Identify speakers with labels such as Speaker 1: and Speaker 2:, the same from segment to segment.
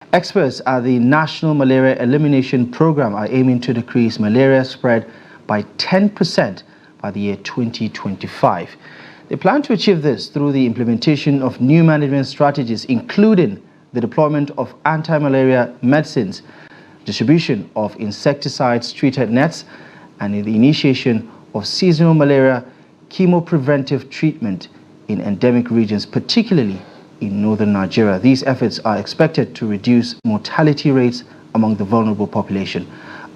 Speaker 1: Experts at the National Malaria Elimination Program are aiming to decrease malaria spread by 10% by the year 2025. They plan to achieve this through the implementation of new management strategies, including the deployment of anti-malaria medicines, distribution of insecticides-treated nets, and the initiation of seasonal malaria chemopreventive treatment in endemic regions, particularly in northern Nigeria. These efforts are expected to reduce mortality rates among the vulnerable population.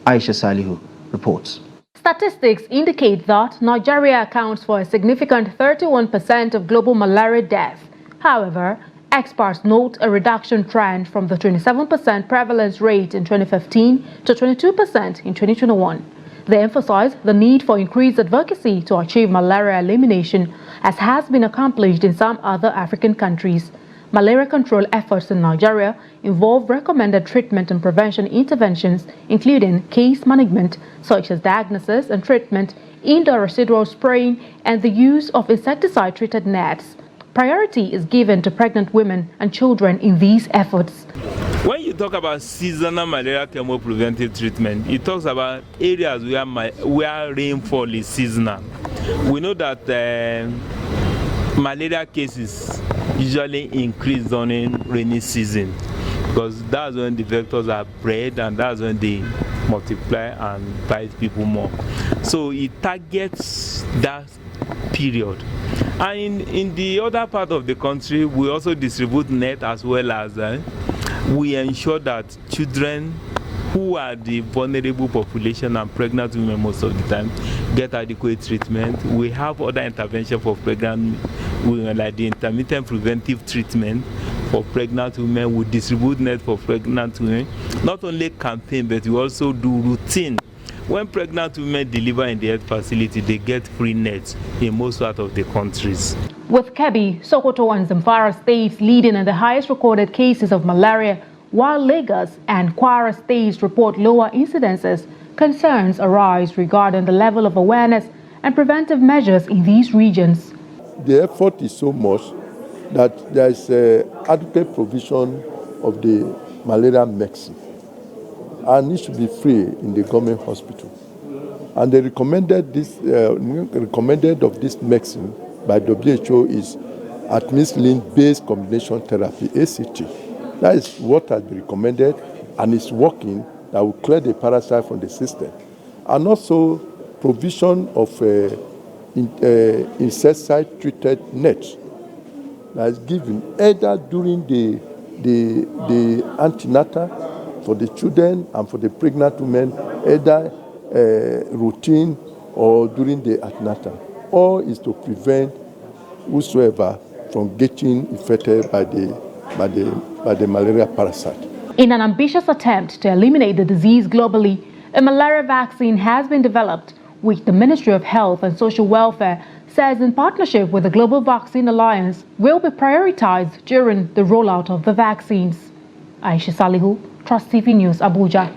Speaker 1: Aisha Salihu reports.
Speaker 2: Statistics indicate that Nigeria accounts for a significant 31% of global malaria deaths. However, experts note a reduction trend from the 27% prevalence rate in 2015 to 22% in 2021. They emphasize the need for increased advocacy to achieve malaria elimination, as has been accomplished in some other African countries. Malaria control efforts in Nigeria involve recommended treatment and prevention interventions, including case management, such as diagnosis and treatment, indoor residual spraying, and the use of insecticide-treated nets. Priority is given to pregnant women and children in these efforts.
Speaker 3: When you talk about seasonal malaria chemopreventive treatment, it talks about areas where rainfall is seasonal. We know that malaria cases usually increase during rainy season because that's when the vectors are bred and that's when they multiply and bite people more. So it targets that period. And in the other part of the country, we also distribute net, as well as we ensure that children who are the vulnerable population and pregnant women most of the time get adequate treatment. We have other intervention for pregnant women, like the intermittent preventive treatment for pregnant women. We distribute net for pregnant women. Not only campaign, but we also do routine. When pregnant women deliver in the health facility, they get free nets in most parts of the countries.
Speaker 2: With Kebbi, Sokoto and Zamfara states leading in the highest recorded cases of malaria, while Lagos and Kwara states report lower incidences, concerns arise regarding the level of awareness and preventive measures in these regions.
Speaker 4: The effort is so much that there is adequate provision of the malaria medicine, and it should be free in the government hospital. And they recommended of this medicine by WHO is artemisinin-based combination therapy, ACT. That is what has been recommended, and it's working. That will clear the parasite from the system. And also provision of insecticide-treated nets that is given either during the antenatal for the children and for the pregnant women, either routine or during the antenatal. All is to prevent whosoever from getting infected by the malaria parasite.
Speaker 2: In an ambitious attempt to eliminate the disease globally, a malaria vaccine has been developed, which the Ministry of Health and Social Welfare says, in partnership with the Global Vaccine Alliance, will be prioritized during the rollout of the vaccines. Aisha Salihu, Trust TV News, Abuja.